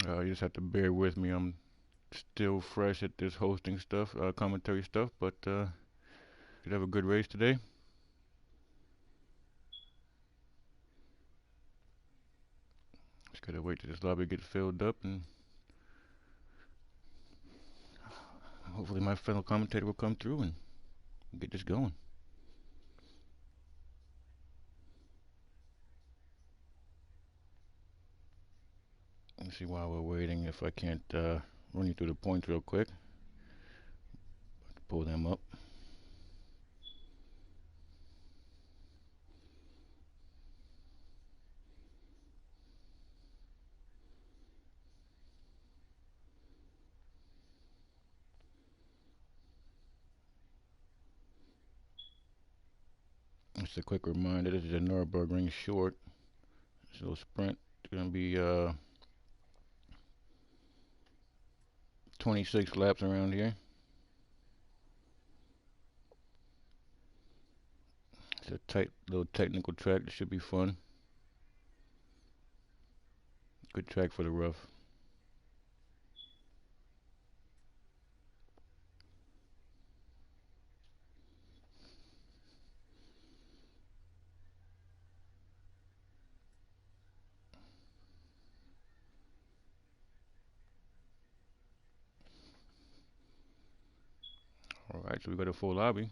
You just have to bear with me. I'm still fresh at this hosting stuff, commentary stuff, but should have a good race today. Just gotta wait till this lobby gets filled up, and hopefully my fellow commentator will come through and get this going. Let's see while we're waiting if I can't run you through the points real quick. Pull them up. Just a quick reminder, this is a nurburgring short. So sprint is going to be 26 laps around here. It's a tight little technical track. This should be fun. Good track for the rough. Alright, so we got a full lobby.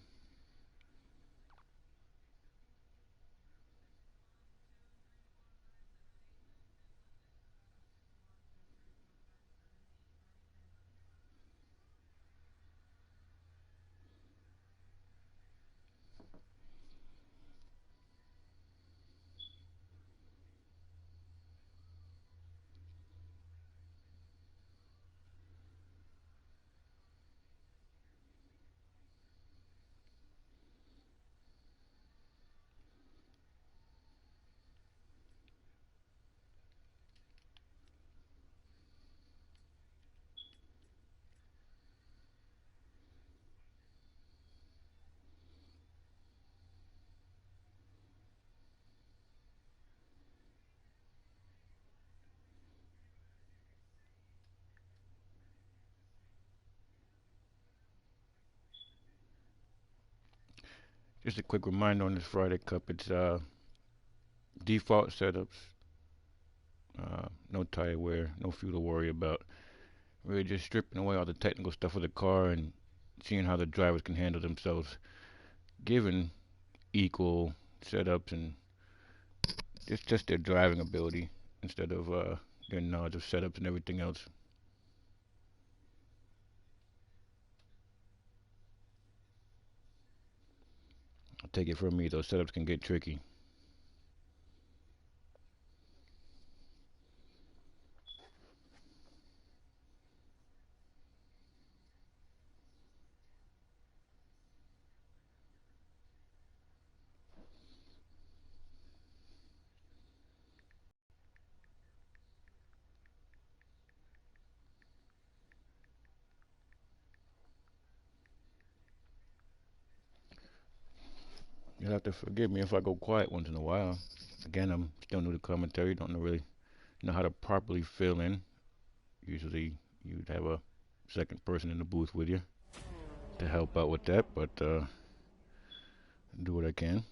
Just a quick reminder on this Friday Cup, it's default setups, no tire wear, no fuel to worry about. Really just stripping away all the technical stuff of the car and seeing how the drivers can handle themselves given equal setups and just their driving ability instead of their knowledge of setups and everything else. Take it from me, those setups can get tricky. You'll have to forgive me if I go quiet once in a while. Again, I'm still new to commentary, don't really know how to properly fill in. Usually you'd have a second person in the booth with you to help out with that, but do what I can.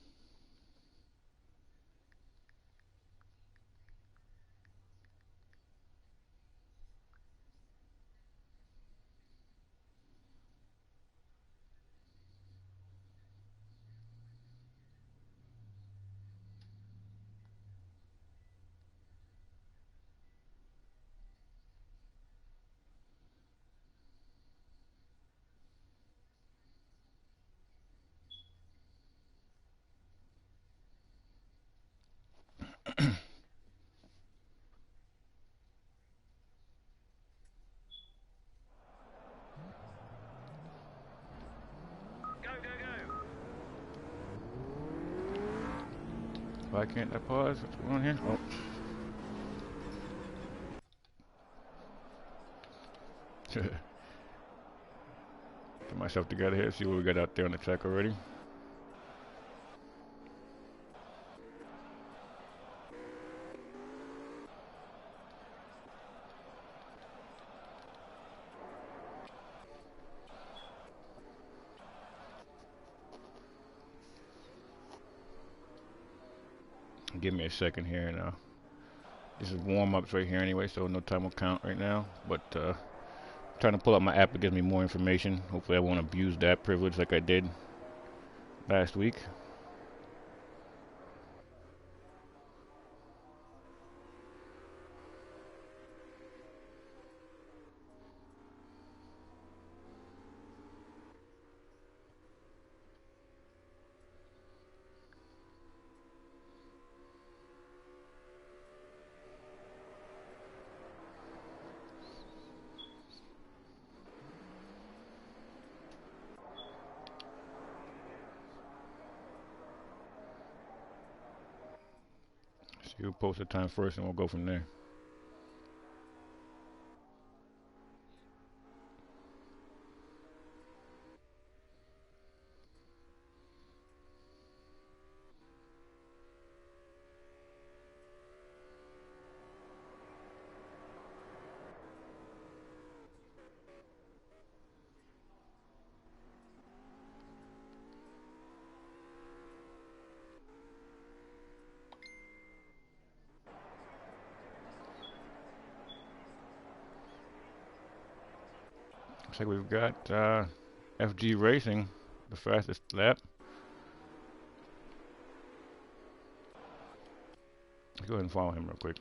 Why can't I pause? What's going on here? Oh. Get myself together here, see what we got out there on the track already. Give me a second here, and this is warm-ups right here anyway, so no time will count right now. But trying to pull up my app that gives me more information. Hopefully I won't abuse that privilege like I did last week. See who posts the time first, and we'll go from there. Looks like we've got FG Racing, the fastest lap. Let's go ahead and follow him real quick.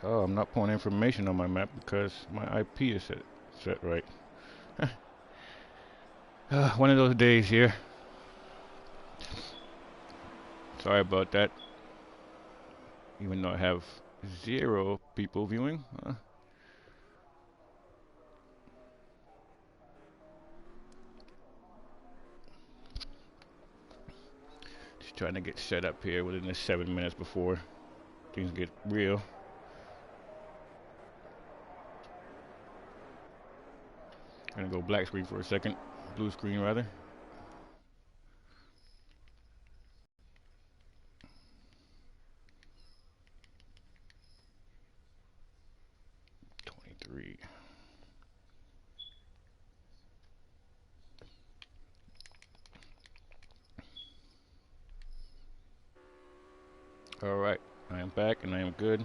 Oh, I'm not pulling information on my map because my IP is set right. One of those days here. Sorry about that. Even though I have 0 people viewing. Just trying to get set up here within the 7 minutes before things get real. Gonna go black screen for a second. Blue screen rather. Alright, I am back and I am good.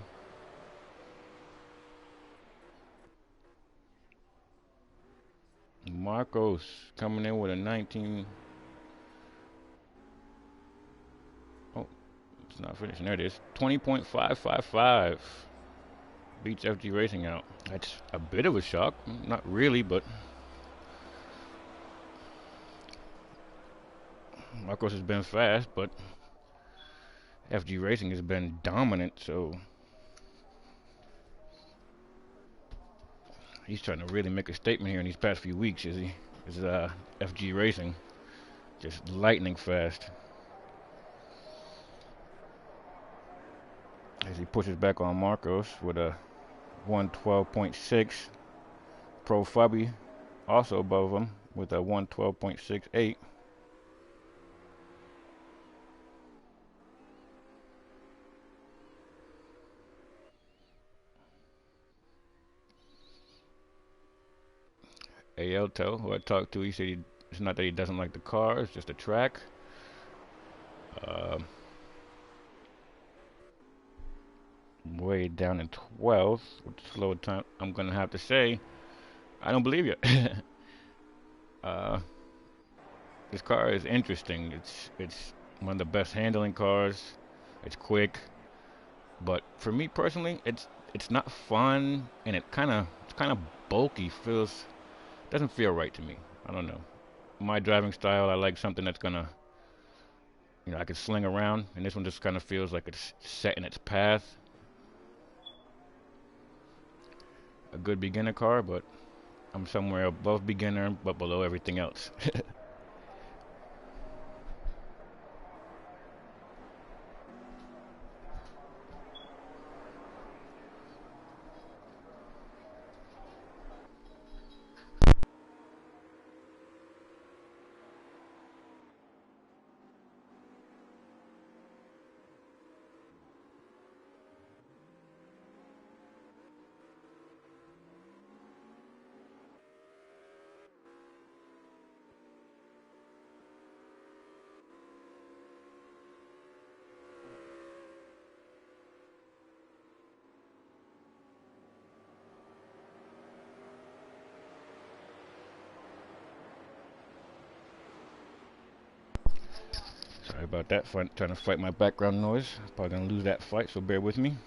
Marcos coming in with a 19. Oh, it's not finishing. There it is. 20.555. Beats FG Racing out. That's a bit of a shock. Not really, but Marcos has been fast, but FG Racing has been dominant, so he's trying to really make a statement here in these past few weeks, is he? Is FG Racing just lightning fast as he pushes back on Marcos with a 112.6. Pro Fabi also above him with a 112.68. Aelto, who I talked to, he said it's not that he doesn't like the car, it's just the track. Way down in 12th with the slow time. I'm gonna have to say, I don't believe you. This car is interesting. It's one of the best handling cars. It's quick, but for me personally, it's not fun, and it's kind of bulky. Doesn't feel right to me. I don't know. My driving style, I like something that's gonna, I could sling around, and this one just kind of feels like it's set in its path. A good beginner car, but I'm somewhere above beginner, but below everything else. Sorry about that. Trying to fight my background noise. Probably gonna lose that fight, so bear with me.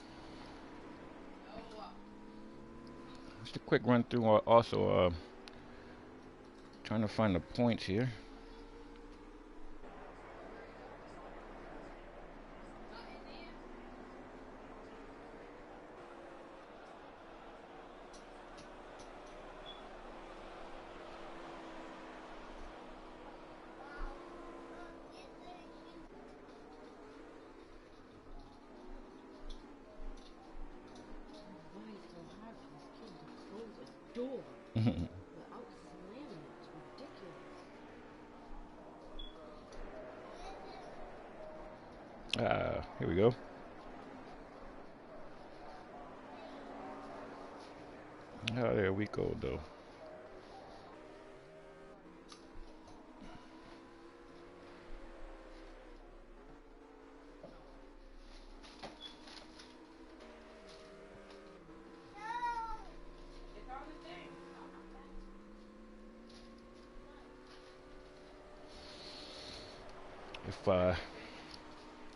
Just a quick run through. Also, trying to find the points here. Here we go. Oh, there we go, though.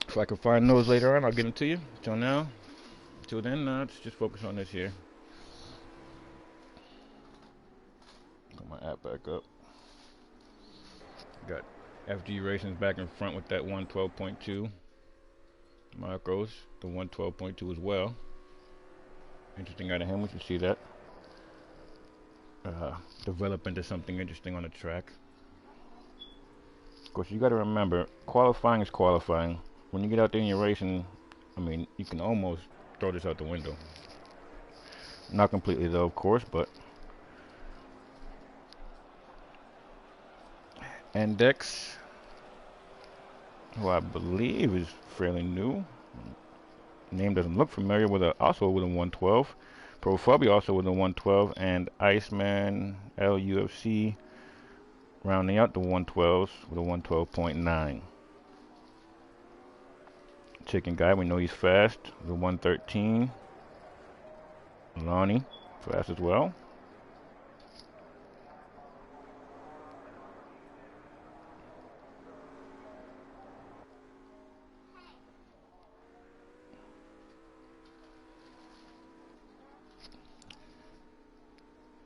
If I can find those later on, I'll get them to you. Till then, let's just focus on this here. Put my app back up. Got FG Racing's back in front with that 112.2. Marcos, the 112.2 as well. Interesting out of him. We can see that develop into something interesting on the track. Of course, you got to remember, qualifying is qualifying. When you get out there and you're racing, I mean, you can almost throw this out the window. Not completely, though, of course, but. Index, who I believe is fairly new. Name doesn't look familiar. Also with a 112. Profubby also with a 112, and Iceman LUFC rounding out the 112s with a 112.9. Chicken Guy, we know he's fast. The 113. Lonnie, fast as well.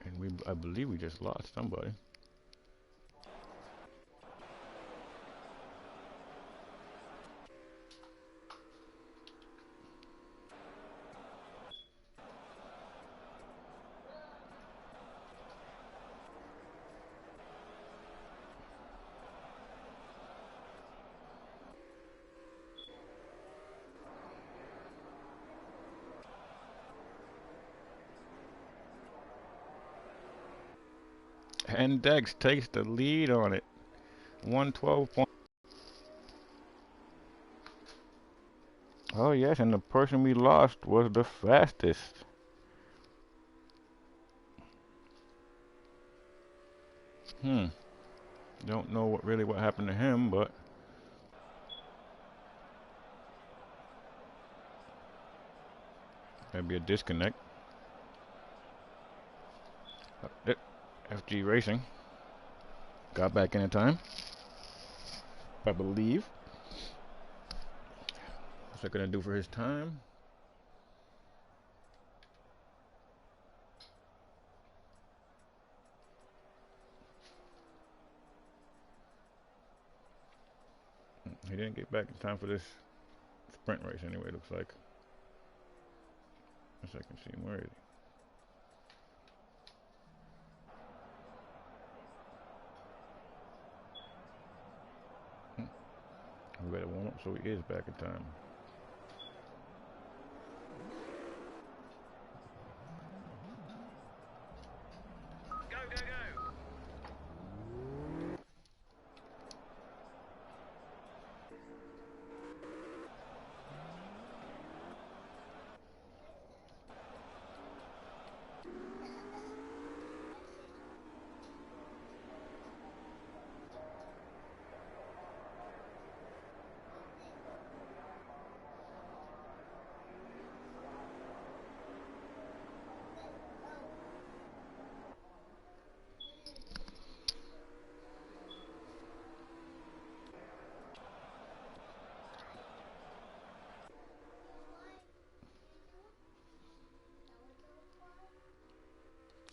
And I believe we just lost somebody. And Dex takes the lead on it. 112 point. Oh yes, and the person we lost was the fastest. Don't know what happened to him, but maybe a disconnect. FG Racing got back in time, I believe. What's that gonna do for his time? He didn't get back in time for this sprint race anyway, it looks like. As I can see him, where is he? We better warm up so he is back in time. Go, go, go!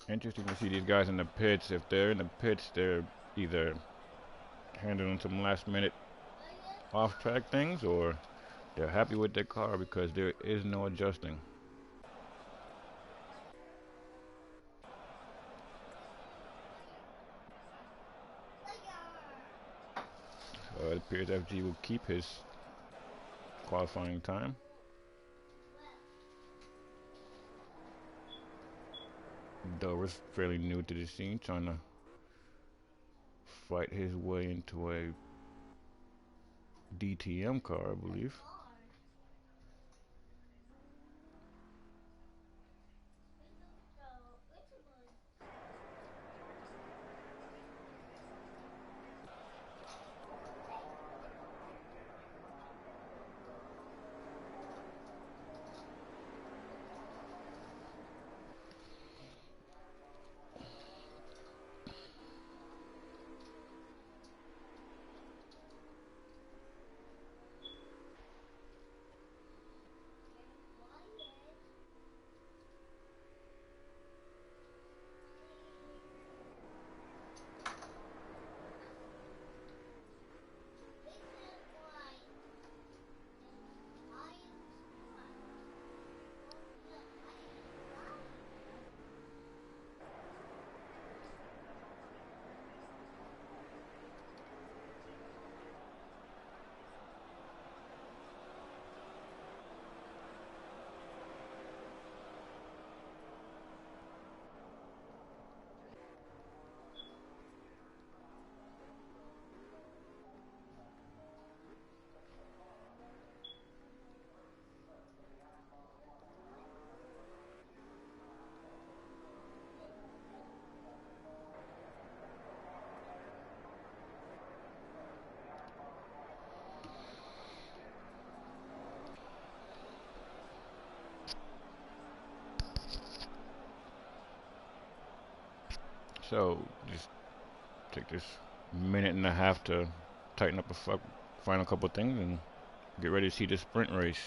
Interesting to see these guys in the pits. If they're in the pits, they're either handling some last minute off track things or they're happy with their car because there is no adjusting. It appears FG will keep his qualifying time. Dover's fairly new to the scene, trying to fight his way into a DTM car, I believe. So just take this minute and a half to tighten up a final couple things and get ready to see the sprint race.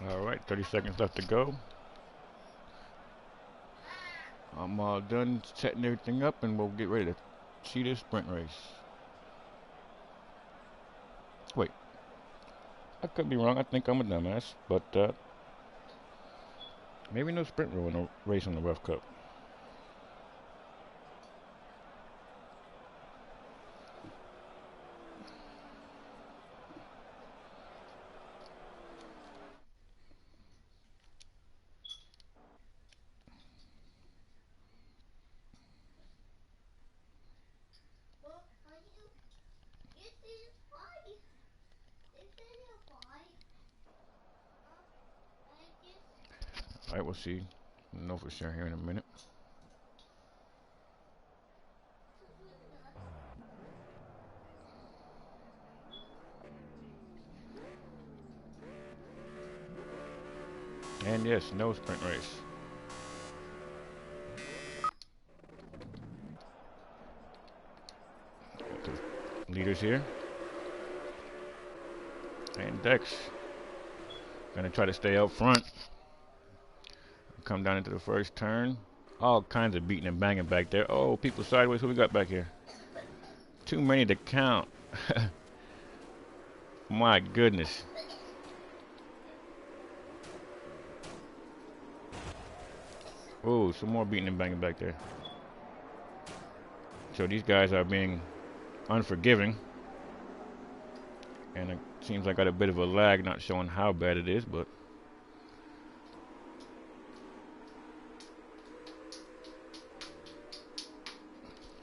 All right, 30 seconds left to go. I'm all done setting everything up and we'll get ready to see this sprint race. Wait, I could be wrong. I think I'm a dumbass, but maybe no sprint rule in a race on the Rough Cup. All right, we'll see. We'll know for sure here in a minute. And yes, no sprint race. Got the leaders here. And Dex gonna try to stay up front. Come down into the first turn. All kinds of beating and banging back there. Oh, people sideways. Who we got back here? Too many to count. My goodness. Oh, some more beating and banging back there. So these guys are being unforgiving. And it seems like I got a bit of a lag, not showing how bad it is, but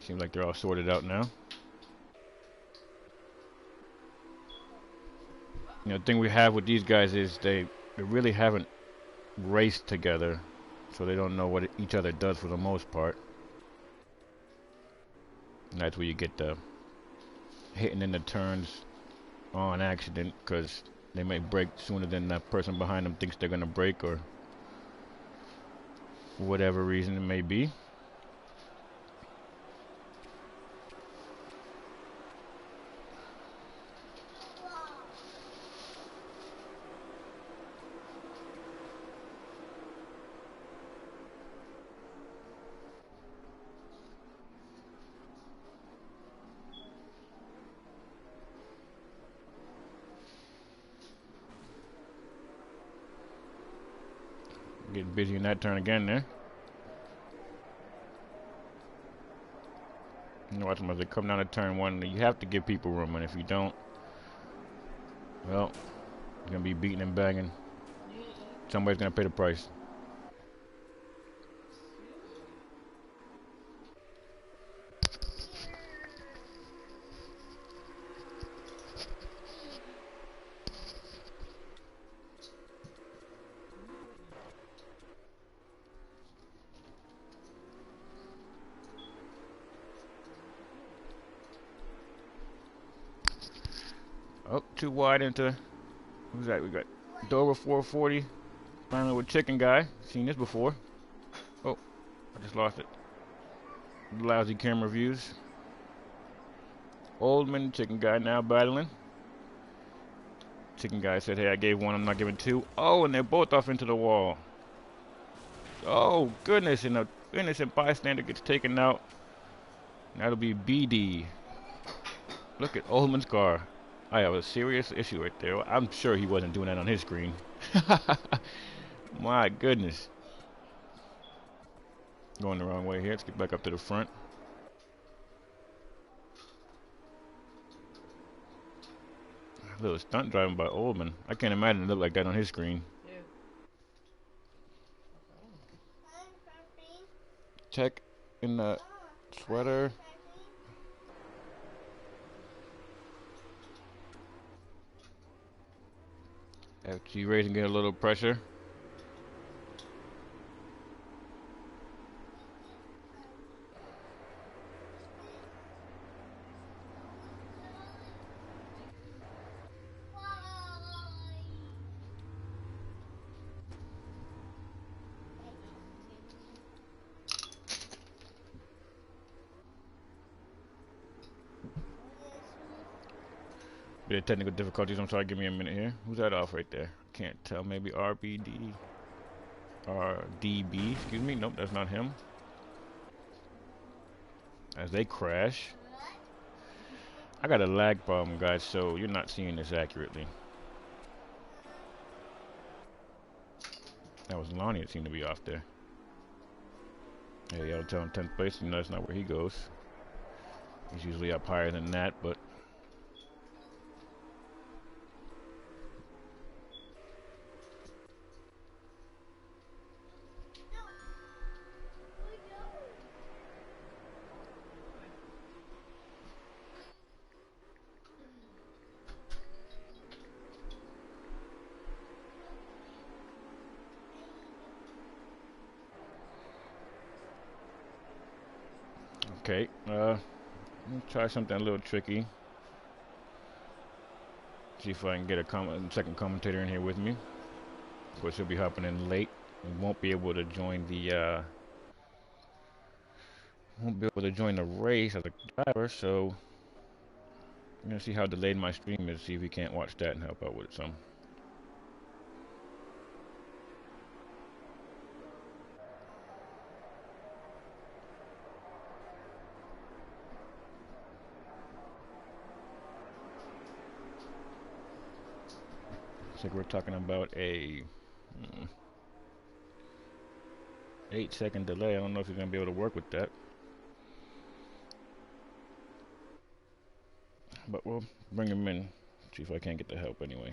seems like they're all sorted out now. You know, the thing we have with these guys is they really haven't raced together, so they don't know what each other does for the most part. And that's where you get the hitting in the turns on accident, because they may break sooner than that person behind them thinks they're gonna break, or whatever reason it may be. Getting busy in that turn again there. You watch them as they come down to turn one. You have to give people room, and if you don't, well, you're gonna be beating and banging. Somebody's gonna pay the price. Oh, too wide into. Who's that? We got Dover 440. Finally with Chicken Guy. Seen this before. Oh, I just lost it. Lousy camera views. Oldman, Chicken Guy now battling. Chicken Guy said, hey, I gave one, I'm not giving two. Oh, and they're both off into the wall. Oh, goodness, and an innocent bystander gets taken out. That'll be BD. Look at Oldman's car. I have a serious issue right there. I'm sure he wasn't doing that on his screen. My goodness. Going the wrong way here. Let's get back up to the front. A little stunt driving by Oldman. I can't imagine it looked like that on his screen. Check in the sweater. FG raising, get a little pressure. Bit of technical difficulties. I'm sorry. Give me a minute here. Who's that off right there? Can't tell. Maybe RBD. RDB. Excuse me. Nope, that's not him. As they crash. I got a lag problem, guys, so you're not seeing this accurately. That was Lonnie that seemed to be off there. Hey, I'll tell him 10th place. You know that's not where he goes. He's usually up higher than that, but okay. Let me try something a little tricky. See if I can get a second commentator in here with me. Of course, he'll be hopping in late. We won't be able to join the race as a driver. So I'm gonna see how delayed my stream is. See if he can't watch that and help out with it some. Looks like we're talking about a 8-second delay. I don't know if he's gonna be able to work with that. But we'll bring him in. See if I can't get the help anyway.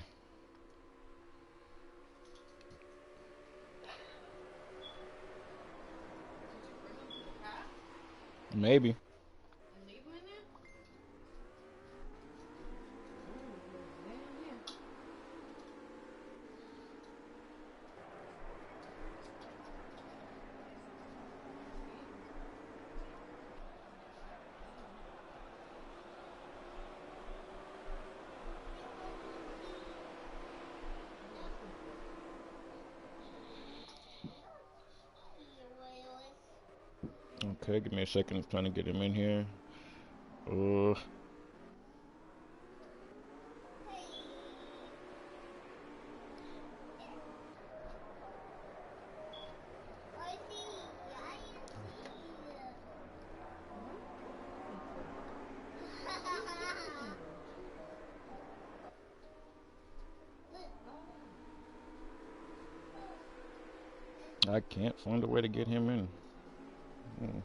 Maybe. Okay, give me a second. I'm trying to get him in here. Uh, I can't find a way to get him in. Hmm.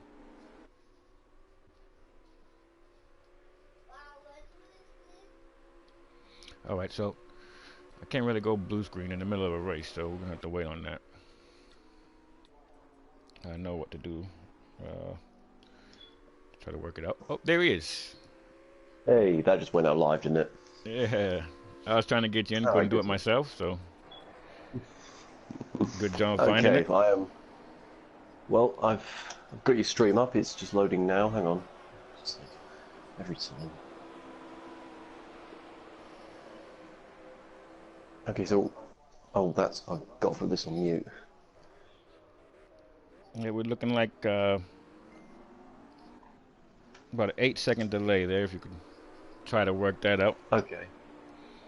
All right, so I can't really go blue screen in the middle of a race, so we're gonna have to wait on that. I know what to do. Uh, Try to work it out. Oh, there he is. Hey, that just went out live, didn't it? Yeah, I was trying to get you in, All couldn't right, do good. it myself, so good job finding Okay, it. I am. Well, I've got your stream up. It's just loading now. Hang on. Just like every time. Okay, so that's I've got to put this on mute. Yeah, we're looking like about an 8-second delay there. If you could try to work that out. Okay,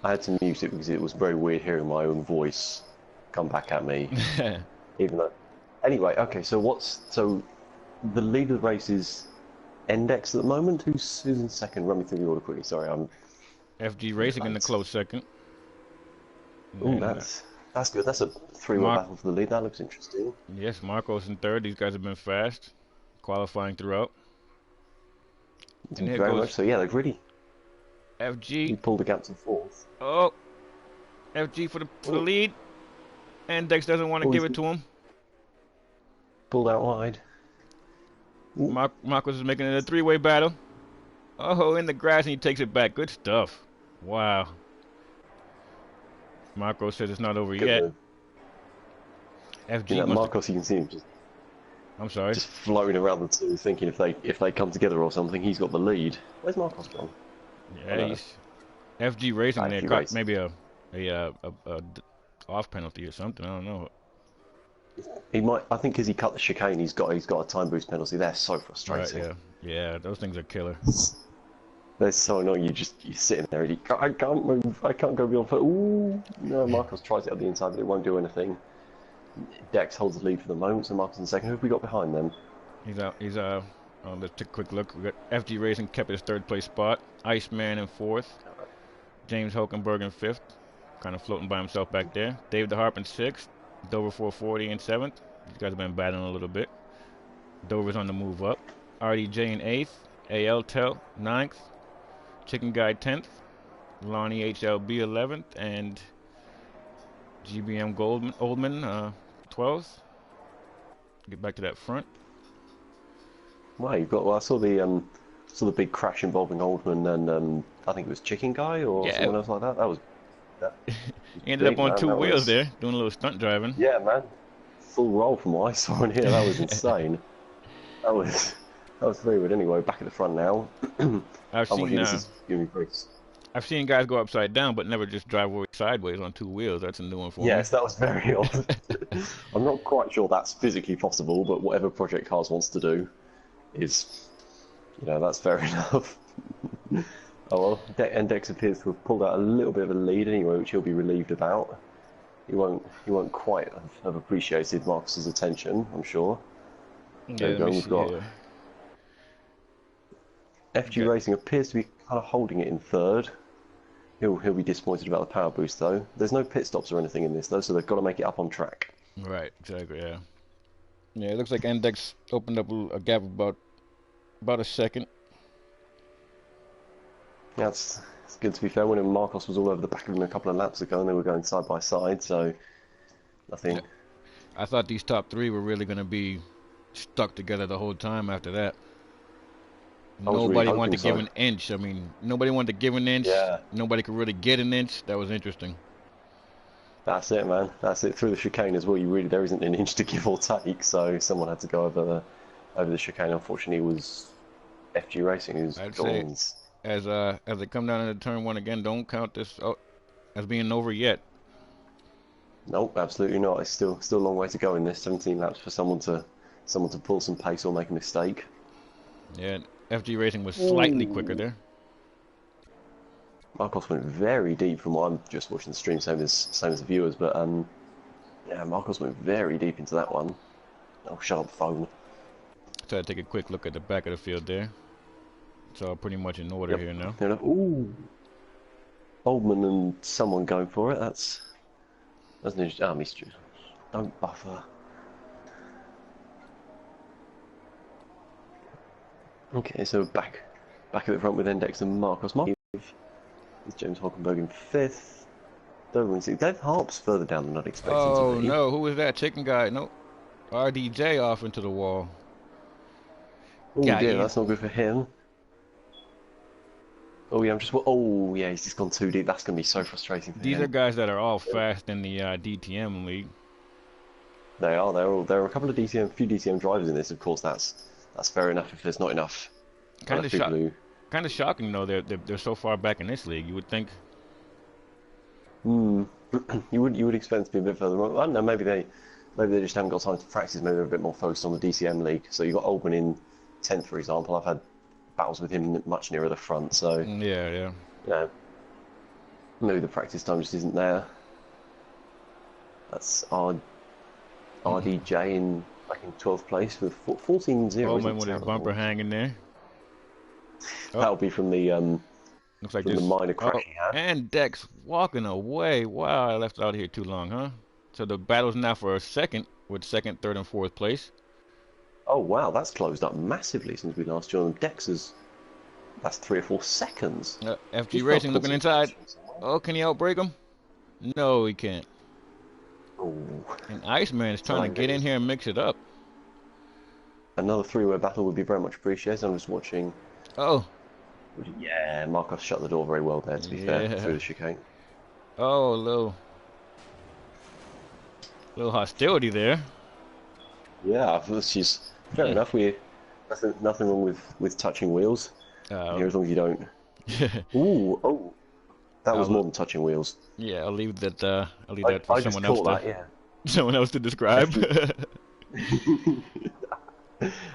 I had to mute it because it was very weird hearing my own voice come back at me. Even though. Anyway, okay. So the lead of the race is Index at the moment. Who's in second? Run me through the order quickly. Sorry, I'm. FG Racing in the close second. Oh, And that's good. That's a three-way Mark, battle for the lead. That looks interesting. yes, Marco's in third. These guys have been fast, qualifying throughout. And here Very much goes so. Yeah, they've really FG. pulled the gap to fourth. Oh, FG for the lead. And Dex doesn't want to give it to him. Pulled out wide. Marcos is making it a three-way battle. Oh, in the grass, and he takes it back. Good stuff. Wow. Marco says it's not over Good yet. move. FG You know, must. Marcos, you can see him I'm sorry. just floating around the two, thinking if they come together or something, he's got the lead. Where's Marcos gone? Yeah, he's FG Racing there. FG Caught Racing. maybe a off penalty or something. I don't know. He might. I think because he cut the chicane, he's got a time boost penalty. They're so Right? frustrating. Yeah. Those things are killer. They're so annoying. You're sitting there and I can't move. I can't go beyond foot. Ooh, no. Marcos tries it at the inside, but it won't do anything. Dex holds the lead for the moment, so Marcos in second. Who have we got behind them? He's out. Let's take a quick look. We got FG Racing kept his third place spot. Iceman in fourth. James Hulkenberg in fifth. Kind of floating by himself back there. Dave DeHarp in sixth. Dover 440 in seventh. These guys have been battling a little bit. Dover's on the move up. RDJ in eighth. AL Tel ninth. Chicken Guy 10th. Lonnie HLB 11th. And GBM Oldman 12th. Get back to that front. Wow, you've got. Well, I saw the big crash involving Oldman and I think it was Chicken Guy or Yeah. someone else like that. That was. He ended up big, on man. two That wheels was- there, doing a little stunt driving. Yeah, man. Full roll from what I saw in here. That was insane. that was very good. Anyway, back at the front now. I've seen This is giving me great. I've seen guys go upside down, but never just drive sideways on two wheels. That's a new one for Yes, that was very odd. I'm not quite sure that's physically possible, but whatever Project Cars wants to do is, that's fair enough. Oh well, Index appears to have pulled out a little bit of a lead anyway, which he'll be relieved about. He won't quite have appreciated Marcus's attention, I'm sure. me. There Yeah, we go. let me We've see got here. FG Okay. Racing appears to be kind of holding it in third. He'll be disappointed about the power boost though. There's no pit stops or anything in this though, so they've got to make it up on track. Right, exactly, yeah. Yeah, it looks like Index opened up a gap of about a second. Yeah, it's good to be fair. When Marcos was all over the back of him a couple of laps ago, and they were going side by side, so Yeah, nothing. I thought these top three were really going to be stuck together the whole time after that. I was really Nobody wanted hoping to give so. an inch. I mean, nobody wanted to give an inch. Yeah, Nobody could really get an inch. That was interesting. that's it, man. That's it. Through the chicane as well, you really there isn't an inch to give or take, so someone had to go over the chicane. Unfortunately, it was FG Racing who's I'd say gone. as they come down into turn one again, don't count this as being over yet. Nope, absolutely not. It's still a long way to go in this. 17 laps for someone to pull some pace or make a mistake. Yeah, FG Racing was slightly quicker Ooh. there. Marcos went very deep from what I'm just watching the stream, same as the viewers, but yeah, Marcos went very deep into that one. Oh, shut up, phone. Try to take a quick look at the back of the field there. It's all pretty much in order Yep. here now. Ooh, Oldman and someone going for it. That's an interesting. Ah, missed you. Don't buffer. Okay, so back at the front with Index and Marcos. Marcos is James Hockenberg in fifth. Dover in sixth. Dave Harp's further down than I'd expect him to Oh be. no, who was that chicken guy? No, RDJ off into the wall. Oh Got dear, you. that's not good for him. Oh yeah, I'm just. Oh yeah, he's just gone too deep. That's going to be so frustrating for These are him. guys that are all fast in the DTM league. They are. There are a couple of few DTM drivers in this. Of course, that's fair enough. If there's not Kind enough of people shock, who. kind of shocking though. They're so far back in this league. You would think. Hmm. You would expect to be a bit further on. I don't know. Maybe they just haven't got time to practice. Maybe they're a bit more focused on the DCM league. So you got Oldman in 10th, for example. I've had battles with him much nearer the front. So Yeah, yeah. you know, maybe the practice time just isn't there. That's RDJ in back in 12th place with 14-0. Oldman Isn't with his bumper terrible. hanging there. Oh, That'll be looks like from the this. minor Oh, crash he had. and Dex walking away. Wow, I left out here too long, huh? So the battle's now for a second, with second, third, and fourth place. Oh wow, that's closed up massively since we last joined them. That's 3 or 4 seconds. FG He's got to Racing pull looking some inside. pace from somewhere. Oh, can he outbreak him? No, he can't. Oh, And Iceman is trying to trying get in to. here and mix it up. Another three-way battle would be very much appreciated. I'm just watching. Oh, Yeah, Marcos shut the door very well there. To be fair, yeah. through the chicane. Oh, a little hostility there. Yeah, which is fair Hmm. enough. We nothing wrong with touching wheels Uh, here as long as you don't. yeah. Ooh, oh, that was more I'll than touching wheels. yeah. I'll leave that. I'll leave I, that for I just someone else caught to that. Yeah. someone else to describe. FG.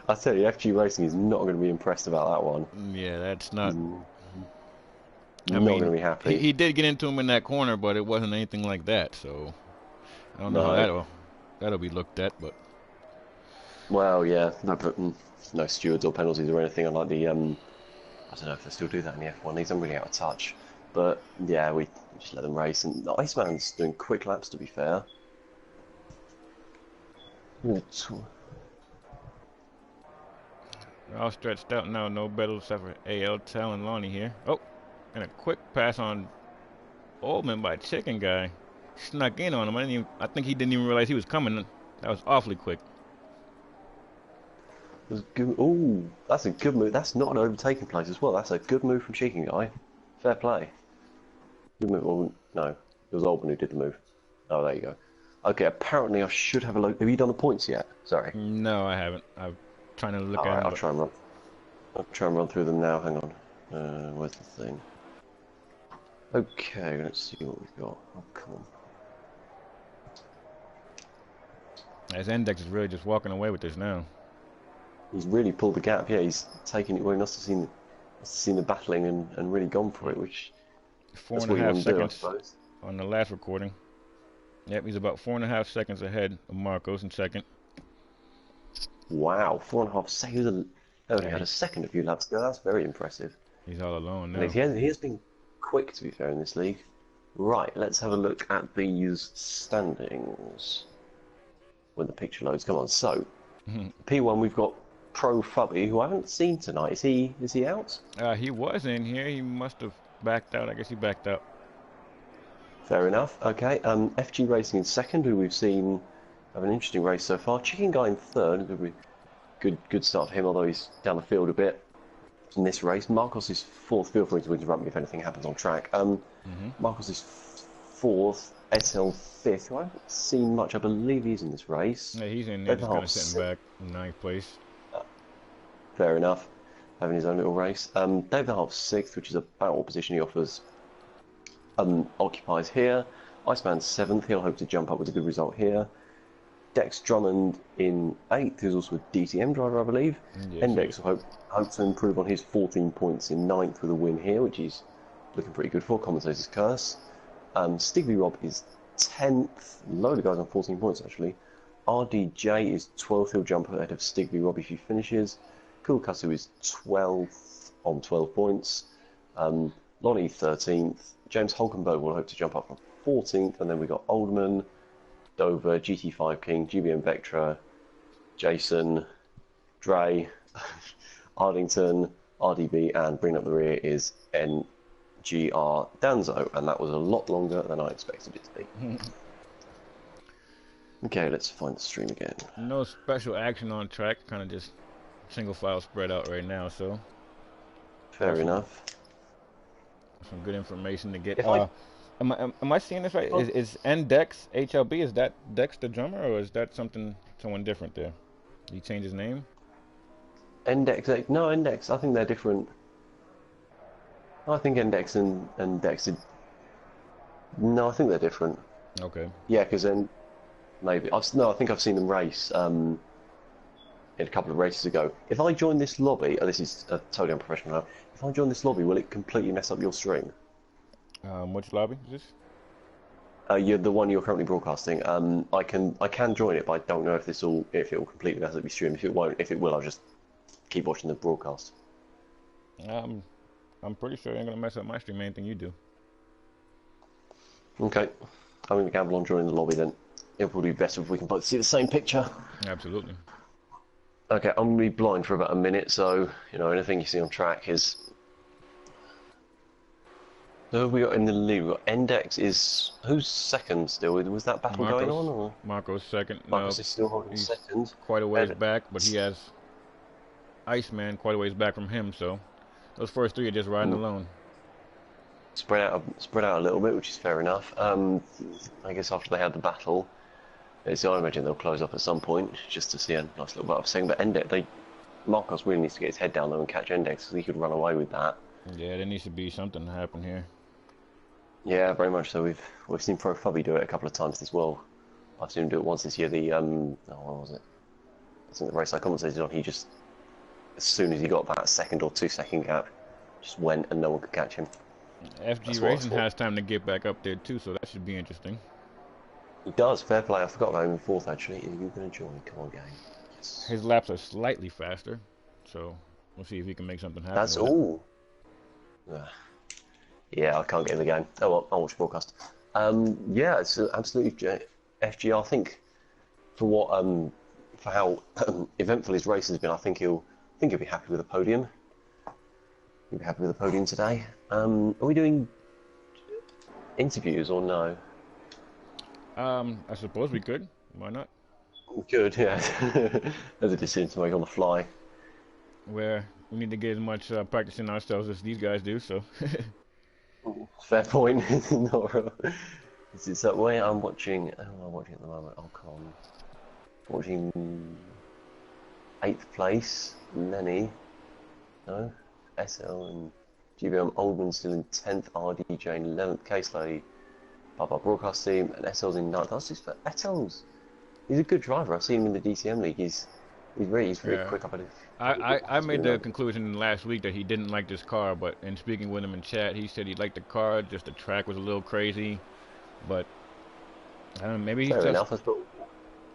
I tell you, FG Racing is not going to be impressed about that one. Yeah, that's not. Mm, I Not going to mean, be he happy. he did get into him in that corner, but it wasn't anything like that. So I don't know how No. that'll be looked at, but Well, yeah, no stewards or penalties or anything. Unlike I don't know if they still do that in the F1. These I'm really out of touch. But yeah, we just let them race. And the Iceman's doing quick laps, to be fair. Yeah, they're all stretched out now. No battles except for AL Tal and Lonnie here. Oh, and a quick pass on Oldman by Chicken Guy. Snuck in on him. I think he didn't even realize he was coming. That was awfully quick. Ooh, that's a good move. That's not an overtaking place as well. That's a good move from Cheeking Guy. Fair play. Good move. Well, no, it was Albin who did the move. Oh, there you go. Okay, apparently I should have a look. Have you done the points yet? Sorry. No, I haven't. I'm trying to look All at right, him, but I'll try and run through them now. Hang on. Where's the thing? Okay, let's see what we've got. Oh, come on. his index is really just walking away with this now. He's really pulled the gap. Yeah, he's taken it. Well, he must have seen the battling and really gone for it, which Four that's and a what you half want to do, I seconds suppose. on the last recording. Yep, he's about 4.5 seconds ahead of Marcos in second. Wow, 4.5 seconds. They only Yeah, had a second a few laps ago. That's very impressive. he's all alone And now. he has been quick, to be fair, in this league. Right, let's have a look at these standings when the picture loads. Come on, so P1 we've got Pro Fubby, who I haven't seen tonight. Is he out? He was in here. He must have backed out. I guess he backed out. Fair enough. Okay. FG Racing in second, who we've seen have an interesting race so far. Chicken Guy in third. Good start for him, although he's down the field a bit in this race. Marcos is fourth. Feel free to interrupt me if anything happens on track. Marcos is fourth. SL fifth, who I haven't seen much. I believe he's in this race. Yeah, he's in there, just kind of sitting back in ninth place. Fair enough. Having his own little race. David Hart's sixth, which is about what position he offers. Occupies here. Iceman seventh. He'll hope to jump up with a good result here. Dex Drummond in eighth, who's also a DTM driver, I believe. Yes, Endex will hope to improve on his 14 points in ninth with a win here, which he's looking pretty good for. Commentator's curse. Stigley Rob is 10th. Load of guys on 14 points actually. RDJ is 12th. He'll jump ahead of Stigley Rob if he finishes. Cool Kasu is 12th on 12 points. Lonnie 13th. James Holkenberg will hope to jump up from 14th. And then we've got Oldman, Dover, GT5 King, GBM Vectra, Jason, Dre, Ardington, RDB, and bringing up the rear is NGR Danzo. And that was a lot longer than I expected it to be. Okay, let's find the stream again. No special action on track, kind of just single file spread out right now, so. Fair enough. Some good information to get. If Am I seeing this right? Is Ndex HLB? Is that Dex the drummer, or is that someone different there? Did he change his name? Index, no, Index. I think they're different. I think Index and Dex. No, I think they're different. Okay. Yeah, because then maybe I think I've seen them race in a couple of races ago. If I join this lobby, this is totally unprofessional now. If I join this lobby, will it completely mess up your stream? Which lobby is this? You're the one you're currently broadcasting. I can join it, but I don't know if it will completely mess up your stream. If it won't, if it will, I'll just keep watching the broadcast. I'm pretty sure it ain't gonna mess up my stream. Anything you do. Okay, I'm gonna gamble on joining the lobby then. It will be better if we can both see the same picture. Absolutely. Okay, I'm gonna be blind for about a minute, so anything you see on track is. Who have we got in the lead? We've got Index is who's second still? Was that battle going on? Or? Marco's second. Marcos is still holding second. Quite a ways back, but he has Iceman quite a ways back from him. So those first three are just riding alone. Spread out a little bit, which is fair enough. I guess after they had the battle, so I imagine they'll close up at some point just to see a nice little bit of thing. But Marcos really needs to get his head down there and catch Index because he could run away with that. Yeah, there needs to be something to happen here. Yeah, very much so. We've seen Pro Fubby do it a couple of times as well. I've seen him do it once this year. What was it? I think the race I commentated on. He just, as soon as he got that second or 2 second gap, just went and no one could catch him. FG Racing has time to get back up there too, so that should be interesting. He does. Fair play. I forgot about him in fourth actually. Are you going to join? Come on, gang. Yes. His laps are slightly faster, so we'll see if he can make something happen. That's all. Yeah, I can't get in the game. Oh well, I'll watch the broadcast. Yeah, it's absolutely FG. I think for how eventful his race has been, I think he'll be happy with the podium. He'll be happy with the podium today. Are we doing interviews or no? I suppose we could. Why not? Good, yeah. There's a decision to make on the fly. Where we need to get as much practicing ourselves as these guys do, so. Fair point. Is it that way? I'm watching. Who am I watching at the moment? Oh, come on. Watching 8th place. Lenny. No. SL and GBM Oldman still in 10th. RDJ in 11th. K-Slay. Baba Broadcast Team. And SL's in 9th. That's just for SL's. He's a good driver. I've seen him in the DTM League. He's very quick up at it. I made the conclusion last week that he didn't like this car, but in speaking with him in chat, he said he liked the car, just the track was a little crazy. But I don't know, maybe he's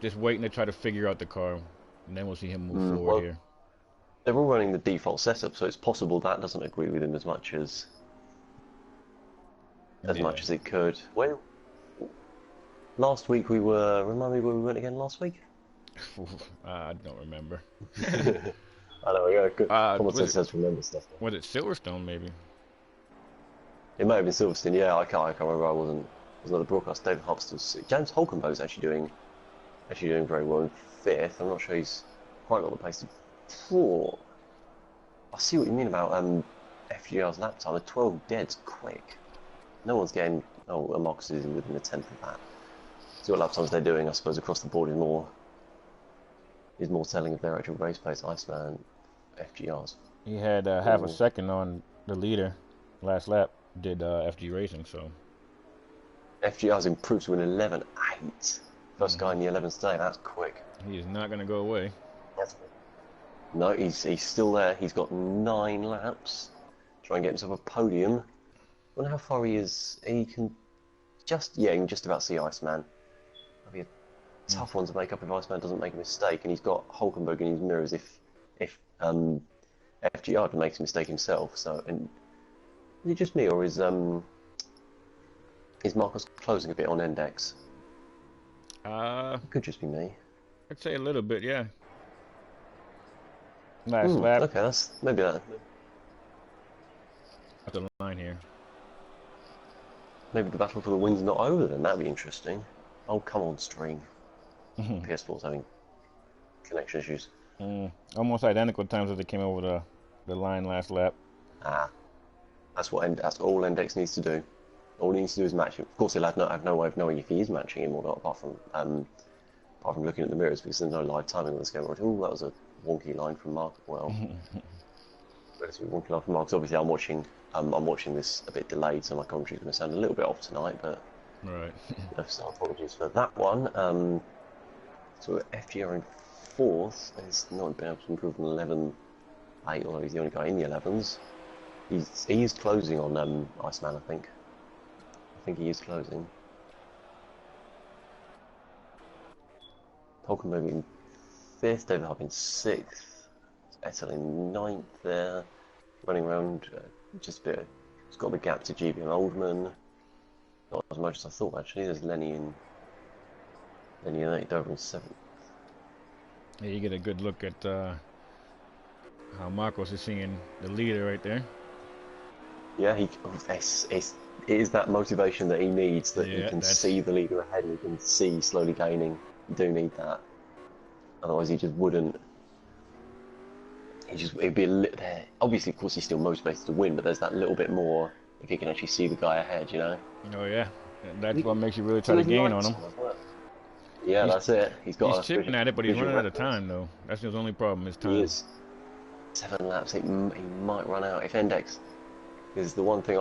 just waiting to try to figure out the car, and then we'll see him move forward here. They're all running the default setup, so it's possible that doesn't agree with him as much as it could. Well, last week we were. Remind me where we went again last week. I don't remember. I know, yeah, good. Common Was sense it says to remember stuff. was it Silverstone maybe? It may have been Silverstone, yeah, I can't remember, wasn't at the broadcast. David Hopster's, James Holkenbo's actually doing very well in fifth. I'm not sure he's quite got the pace to, oh, I see what you mean about FGR's lap time. A 12 dead's quick. No one's getting, oh, Marcus is within a tenth of that. See what lap times they're doing, I suppose, across the board is more telling of their actual race pace. Iceman, FGRs. He had half a second on the leader last lap. Did FG Racing, so FGR's improved to an 11.8. First guy in the 11s today. That's quick. he is not gonna go away. Yes. No, he's still there. He's got 9 laps. Try and get himself a podium. I wonder how far he is. He can he can just about see Iceman. That'll be a tough one to make up if Iceman doesn't make a mistake. And he's got Hulkenberg in his mirrors if FGR makes a mistake himself. So, and is it just me, or is Marcus closing a bit on Index? It could just be me. I'd say a little bit, yeah. Last lap. Okay, that's maybe that. At the line here. Maybe the battle for the win's not over then. That'd be interesting. Oh, come on, stream. PS4's having connection issues. Almost identical times as they came over the line last lap. That's all Index needs to do. All he needs to do is match him. Of course, he'll have no way of knowing if he is matching him or not, apart from looking at the mirrors, because there's no live timing on this game. Oh, that was a wonky line from Mark. Well, relatively wonky line from Mark. 'Cause obviously, I'm watching this a bit delayed, so my commentary's going to sound a little bit off tonight. But Right. so apologies for that one. So FGR in fourth has not been able to improve an 11.8, although he's the only guy in the 11s. He is closing on Iceman, I think. I think he is closing. Hulkenberg in fifth, David Hub in sixth, Ettel in ninth there, running around just a bit. It's got the gap to GB and Oldman. Not as much as I thought actually. There's Lenny and Dover in seventh. Yeah, you get a good look at how Marcos is seeing the leader right there. Yeah, it is that motivation that he needs, that he can see the leader ahead and he can see slowly gaining. You do need that. Otherwise he just wouldn't. It'd be a little there. Obviously, of course, he's still motivated to win, but there's that little bit more if he can actually see the guy ahead, you know? Oh, yeah. That's what makes you really try to gain on him. Yeah, that's it. He's chipping at it, but he's running out of time, though. That's his only problem, is time. He is. 7 laps, he might run out. If Index is the one thing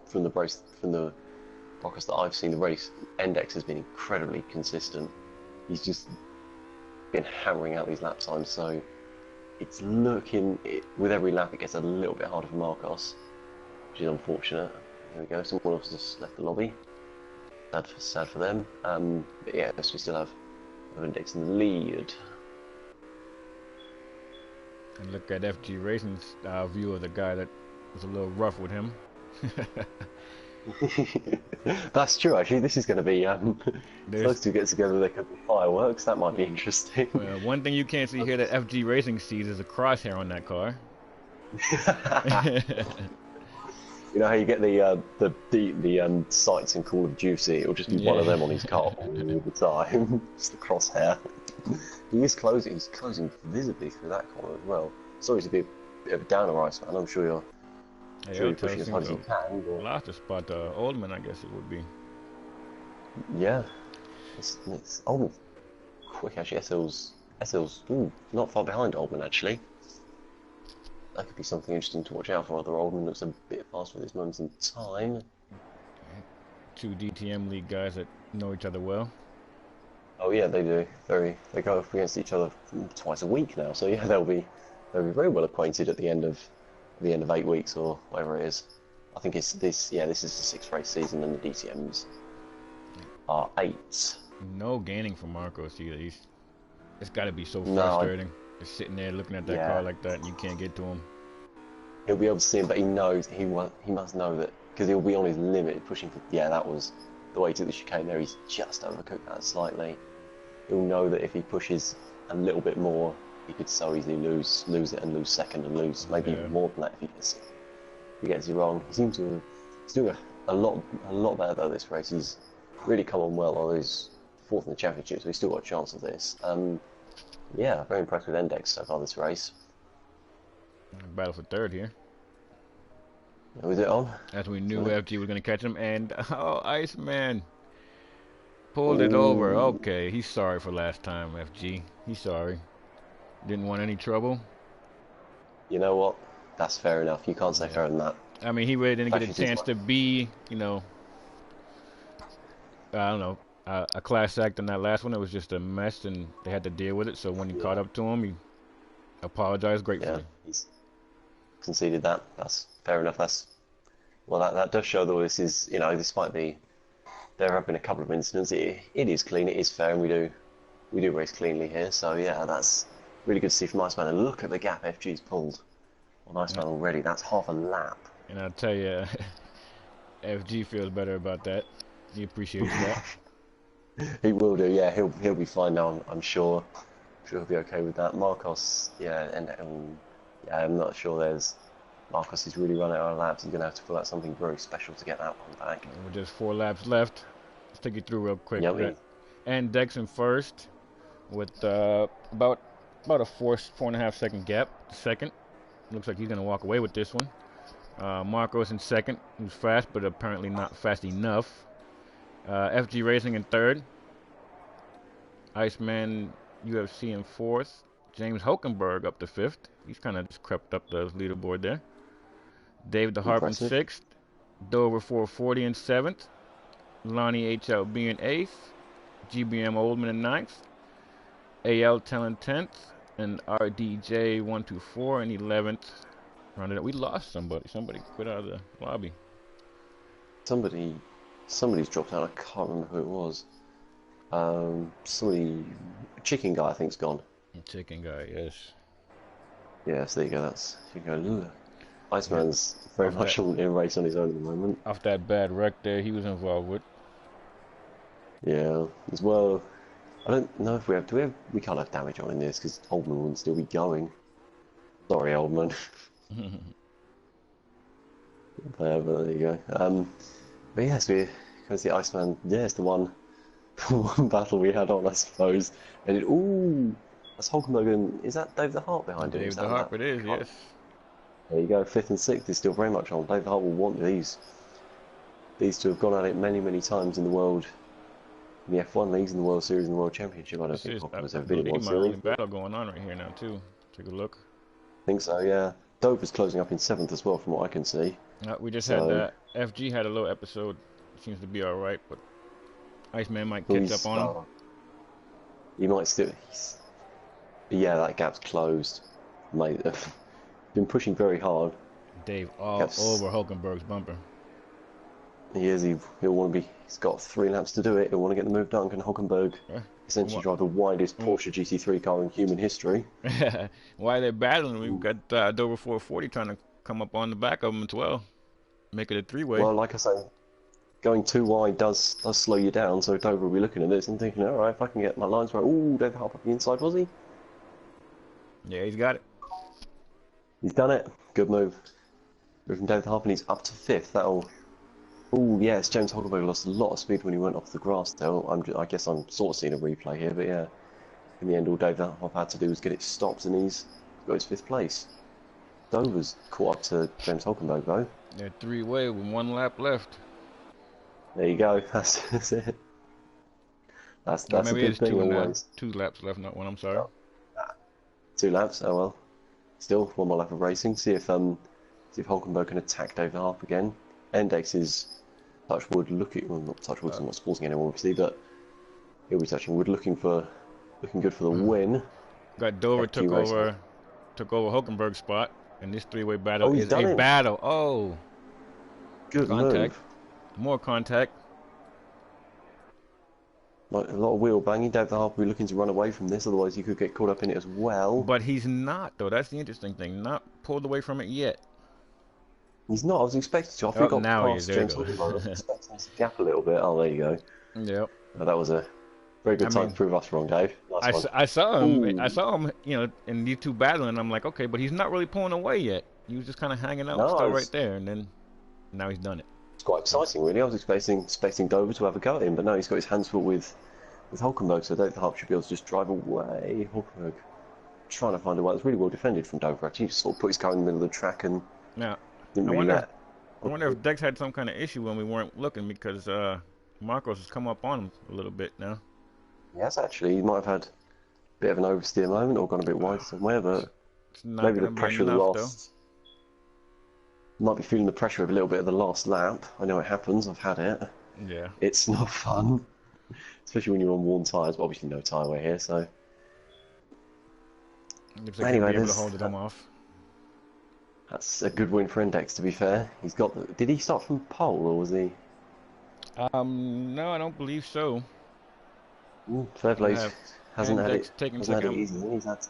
from the podcast that I've seen, the race, Index has been incredibly consistent. He's just been hammering out these lap times, so it's with every lap it gets a little bit harder for Marcos, which is unfortunate. Here we go, someone else just left the lobby. Sad for them. But yeah, we still have Index in the lead. And look at FG Racing's view of the guy that was a little rough with him. That's true, actually. This is going to be those two get together. There could be fireworks. That might be interesting. Well, one thing you can't see here that FG Racing sees is a crosshair on that car. You know how you get the sights in Call of Duty? It'll just be one of them on his car all the time. Just the crosshair. He's closing visibly through that corner as well. Sorry to be a bit of a downer, Iceman. I'm sure you're pushing as hard as you can. But... Lost a spot to Oldman, I guess it would be. Yeah. It's Oldman quick, actually. Essel's not far behind Oldman, actually. That could be something interesting to watch out for. Although Oldman looks a bit faster at this moment in time. Two DTM league guys that know each other well. Oh yeah, they do. They go up against each other twice a week now. So yeah, they'll be very well acquainted at the end of 8 weeks or whatever it is. I think it's this. Yeah, this is the 6th race season, and the DTMs are 8. No gaining from Marcos either. It's got to be so frustrating. Just sitting there looking at that car like that, and you can't get to him. He'll be able to see him, but he knows he must know that, because he'll be on his limit, pushing for. Yeah, that was the way to the chicane there. He's just overcooked that slightly. he'll know that if he pushes a little bit more, he could so easily lose it and lose second and lose maybe even more than that if he gets it wrong. He seems to he's doing a lot better though this race. He's really come on well. Although he's fourth in the championship, so he's still got a chance of this. Yeah, very impressed with Index so far this race. Battle for third here. Was it on? As we knew FG was going to catch him, and oh, Iceman pulled it over. Okay, he's sorry for last time, FG. He's sorry. Didn't want any trouble. You know what? That's fair enough. You can't say fairer than that. I mean, he really didn't get a chance to be, you know, I don't know, a class act in that last one. It was just a mess, and they had to deal with it. So when he caught up to him, he apologized gratefully. Yeah, he's conceded that. That's fair enough. That does show that this is, you know, despite there have been a couple of incidents, it is clean, it is fair, and we do race cleanly here. So yeah, that's really good to see from Iceman. And look at the gap FG's pulled on Iceman already. That's half a lap. And I'll tell you, FG feels better about that. He appreciates that. He will do. Yeah, he'll be fine now. I'm sure. He'll be okay with that. Marcos, yeah, and yeah, I'm not sure. Marcos is really running out of laps. He's gonna have to pull out something very special to get that one back. And with just 4 laps left, let's take you through real quick. Yep. And Dex in first with about a 4.5 second gap. Second, looks like he's gonna walk away with this one. Marcos in second, who's fast, but apparently not fast enough. FG Racing in third. Iceman UFC in fourth. James Hulkenberg up to fifth. He's kind of just crept up the leaderboard there. Dave the Harp in sixth. Dover 440 in seventh. Lonnie HLB in eighth. GBM Oldman in ninth. AL Tell in 10th. And RDJ 124 in 11th. We lost somebody. Somebody quit out of the lobby. Somebody's dropped out. I can't remember who it was. Chicken guy I think's gone. Chicken guy, yes. Yes, there you go. You go. Iceman's very much in a race on his own at the moment. Off that bad wreck there, he was involved with. Yeah, as well. I don't know if we can't have damage on in this because Oldman would still be going. Sorry, Oldman. But there you go. But yes, we can see Iceman. Yeah, it's the one battle we had on, I suppose. And that's Hulkenberg. And is that Dave the Hart behind him? Dave the Hart, it is, yes. There you go. 5th and 6th is still very much on. Dave the Hart will want these to have gone at it many, many times in the world, in the F1 leagues, in the World Series, and the World Championship. I don't think Hulkenberg's ever been in one series. Battle going on right here now too. Take a look. I think so. Yeah. Dover's closing up in 7th as well, from what I can see. We just had FG had a little episode. Seems to be all right, but Iceman might catch up on him. He might still. Yeah, that gap's closed. Mate, been pushing very hard. Dave all over Hulkenberg's bumper. He is. He'll want to be. He's got 3 laps to do it. He'll want to get the move done. Can Hulkenberg essentially drive the widest Porsche GT3 car in human history? Why they're battling? We've got Dover 440 trying to come up on the back of them as well. Make it a 3-way. Well, like I say, going too wide does slow you down. So Dover will be looking at this and thinking, all right, if I can get my lines right. Ooh, David Harp up the inside, was he? Yeah, he's got it. He's done it. Good move. Move from David Harp, and he's up to 5th. Oh yes, James Hulkenberg lost a lot of speed when he went off the grass there. I guess I'm sort of seeing a replay here, but yeah. In the end, all David Harp had to do was get it stopped, and he's got his 5th place. Dover's caught up to James Hulkenberg though. Yeah, 3-way with 1 lap left. There you go. That's it. That's maybe a good thing always. 2 laps left, not 1. I'm sorry. 2 laps. Oh well. Still 1 more lap of racing. See if Hulkenberg can attack David Harp again. Index is touch wood not touch wood. I'm not sporting anyone obviously, but he'll be touching wood, looking good for the win. Got Dover took over Hulkenberg's spot, and this 3-way battle is a battle. Oh, good contact. Move. More contact. Like a lot of wheel banging. David Harp will be looking to run away from this, otherwise he could get caught up in it as well. But he's not, though. That's the interesting thing. Not pulled away from it yet. He's not. I was expecting to. I forgot now past James Hulkenberg. I was expecting to gap a little bit. Oh, there you go. Yep. That was a Very I good time to mean, prove us wrong, Dave. Nice one. I saw him. I Ooh, saw him. In these two battling. I'm like, okay, but he's not really pulling away yet. He was just kind of hanging out, no, still right there, and then now he's done it. it's quite So exciting, really. I was expecting Dover to have a go at him, but no, he's got his hands full with Hulkenberg, so I don't think the Harp should be able to just drive away. Hulkenberg trying to find a way. It was really well defended from Dover, actually. He just sort of put his car in the middle of the track and now, didn't I really wonder if let. Dex had some kind of issue when we weren't looking because Marcos has come up on him a little bit now. Yes, actually, he might have had a bit of an oversteer moment or gone a bit wide somewhere, but It's not maybe going the to be pressure of the enough though. last. Might be feeling the pressure of a little bit of the last lap. I know it happens, I've had it. Yeah, It's not fun, especially when you're on worn tyres, but obviously no tyre wear here, so. looks like he'll Anyway, be able to hold them off. that's a good win for Index, to be fair. He's got the, did he start from pole, or was he? No, I don't believe so. Fair We'll play, have hasn't had Index it, taking hasn't had it second. easy. He's had to.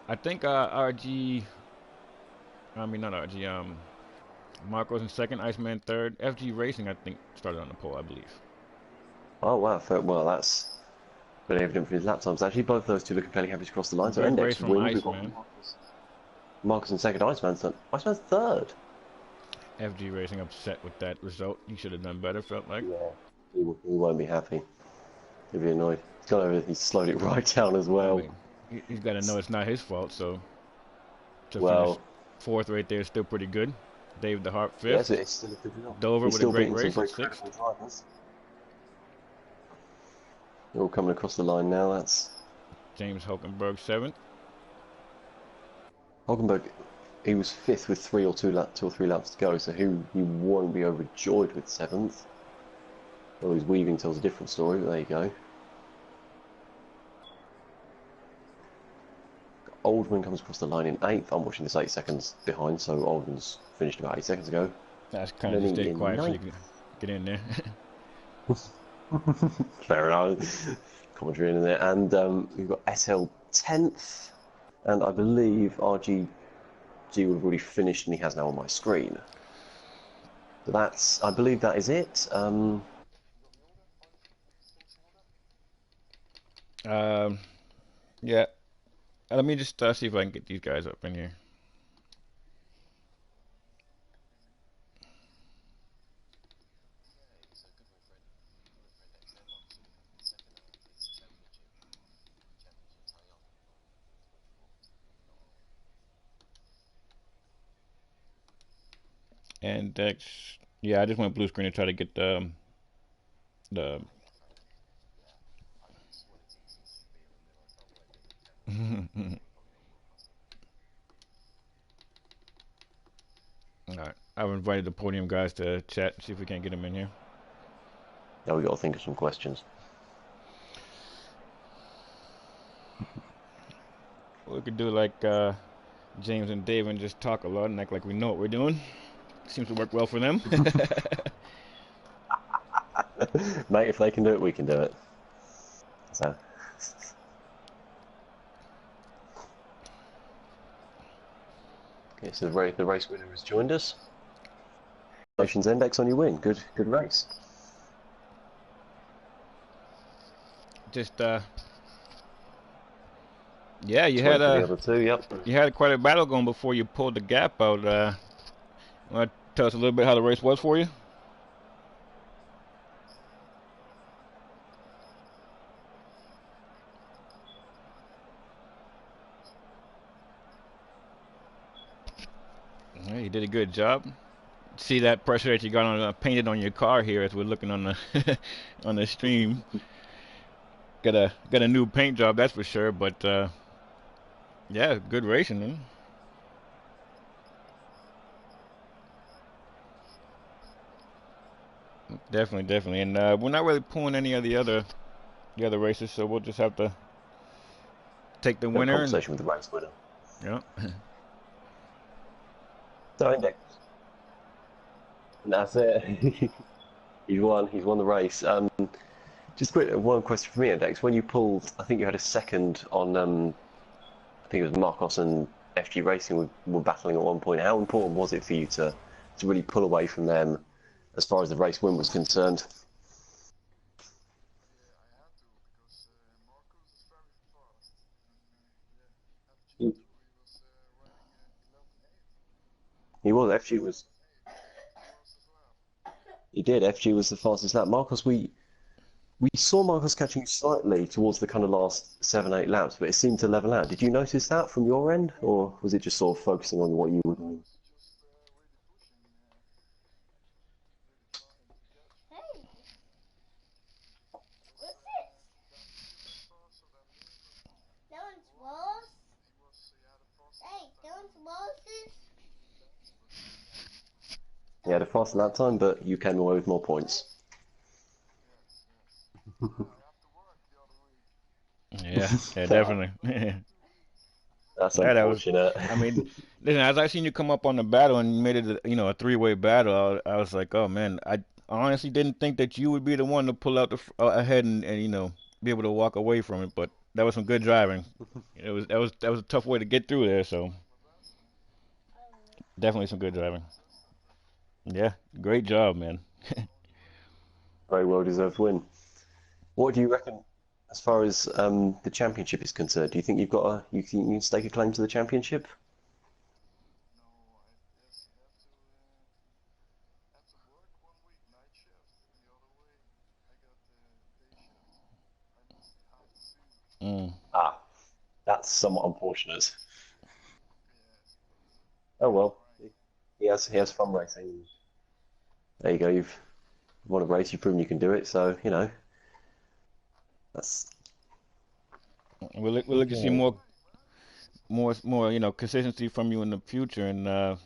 I think not RG. Marcos in second, Iceman third. FG Racing, I think, started on the pole, I believe. Oh wow, well that's pretty evident from his lap times. Actually, both those two looking fairly happy to cross the line. So Good race Index from wins. We've got Iceman. Marcus in second, Iceman's third. FG Racing upset with that result. He should have done better, felt like. Yeah, he won't be happy. He'll be annoyed. He's slowed it right down as I well. mean, he's got to know it's not his fault, so to finish Well, fourth right there is still pretty good. Dave the Harp yes, fifth. it's still a good result. Dover He's with a still great beating some race at very sixth. credible drivers. They're all coming across the line now. That's James Hulkenberg seventh. Hulkenberg. He was fifth with 2 or 3 laps to go, so he won't be overjoyed with seventh. Well, his weaving tells a different story, but there you go. Oldman comes across the line in 8th. I'm watching this 8 seconds behind, so Oldman's finished about 8 seconds ago. That's kind of just Lenny stay in quiet so you 9th. can get in there. Fair enough. Commentary in there. And we've got SL 10th. And I believe RGG would have already finished, and he has now on my screen. So that's, I believe that is it. Yeah. Let me just see if I can get these guys up in here. And Dex, yeah, I just went blue screen to try to get the. All right, I've invited the podium guys to chat. See if we can't get them in here. Now we've got to think of some questions. We could do like James and Dave and just talk a lot and act like we know what we're doing. Seems to work well for them. Mate, if they can do it, we can do it. So. Okay, so the race winner has joined us. Congratulations, Index, on your win. Good race. Just yeah, Just wait for the other two. Yep. you had quite a battle going before you pulled the gap out. Want to tell us a little bit how the race was for you? Yeah, you did a good job. See that pressure that you got on painted on your car here as we're looking on the on the stream. Got a new paint job, that's for sure. But yeah, good racing, man. Definitely. And we're not really pulling any of the other races, so we'll just have to take the Have a winner. conversation with the race winner. Yeah. So Index. And that's it. He's won. He's won the race. Just quick, one question for me, Index. When you pulled, I think you had a second on. I think it was Marcos and FG Racing were battling at one point. How important was it for you to really pull away from them, as far as the race win was concerned? He, he was. FG was. He did. FG was the fastest lap. Marcos, we saw Marcos catching slightly towards the kind of last 7, 8 laps, but it seemed to level out. Did you notice that from your end, or was it just sort of focusing on what you were doing? He had a faster lap time, but you came away with more points. Yeah, yeah, Nah, definitely. that's Yeah, that was. unfortunate. I mean, listen, as I seen you come up on the battle and you made it, a three-way battle, I was like, oh man, I honestly didn't think that you would be the one to pull out ahead and be able to walk away from it. But that was some good driving. That was a tough way to get through there. So definitely some good driving. Yeah, great job, man. Very well deserved win. What do you reckon as far as the championship is concerned? Do you think you think you can stake a claim to the championship? Mm, Ah, that's somewhat unfortunate. Oh well, he has fun racing. There you go. You've won a race. You've proven you can do it. So that's we'll look to see okay. more consistency from you in the future, and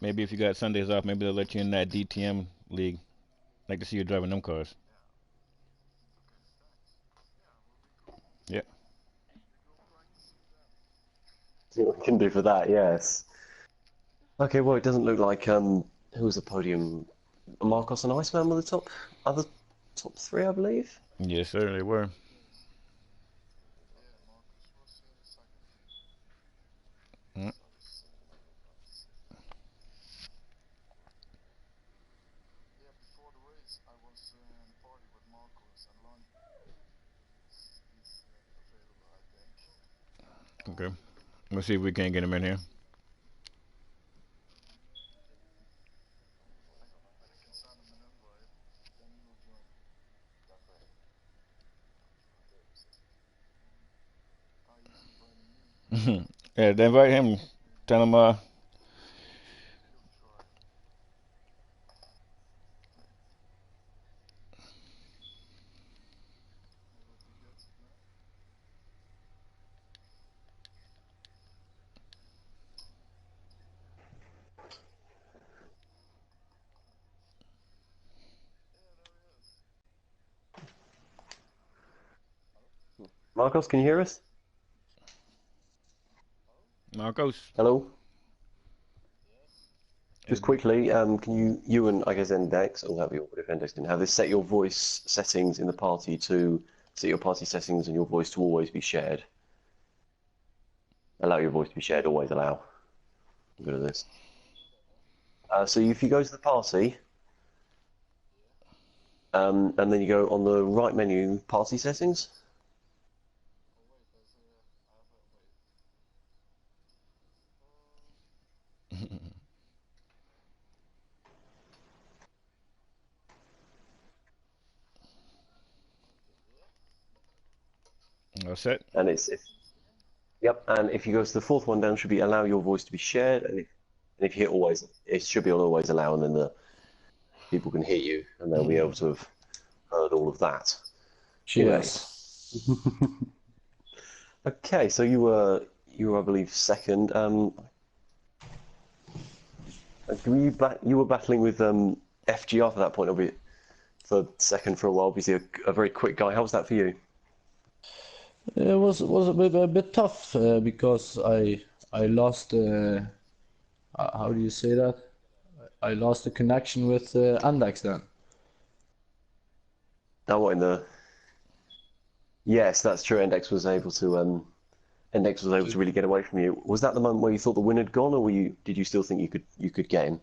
maybe if you got Sundays off, maybe they'll let you in that DTM league. Like to see you driving them cars. Yeah. See what we can do for that. Yes. Okay. Well, it doesn't look like who was the podium? Marcos and Iceman were the other top three, I believe. Yes, sir, they were. Mm, okay. Let's see if we can't get him in here. Yeah, they invite him. Tell him, Marcos, can you hear us? Marcos. Hello. Uh, Just quickly, can you and I guess Index, or have your if Index didn't have this, set your voice settings in the party to set your party settings and your voice to always be shared. Allow your voice to be shared. Always allow. I'm good at this. So if you go to the party, and then you go on the right menu, party settings. all set. And yep. And if you go to the fourth one down, should be allow your voice to be shared. And if you hit always, it should be on always allow, and then the people can hear you, and they'll be able to have heard all of that. Anyway, Yes. okay. So you were I believe second. You were battling with FGR for that point, albeit for second for a while. Obviously, a very quick guy. How was that for you? It was a bit tough because I lost how do you say that? I lost the connection with Andex then. Oh, what in the? Yes, that's true. Index was able to really get away from you. Was that the moment where you thought the win had gone, or did you still think you could get him?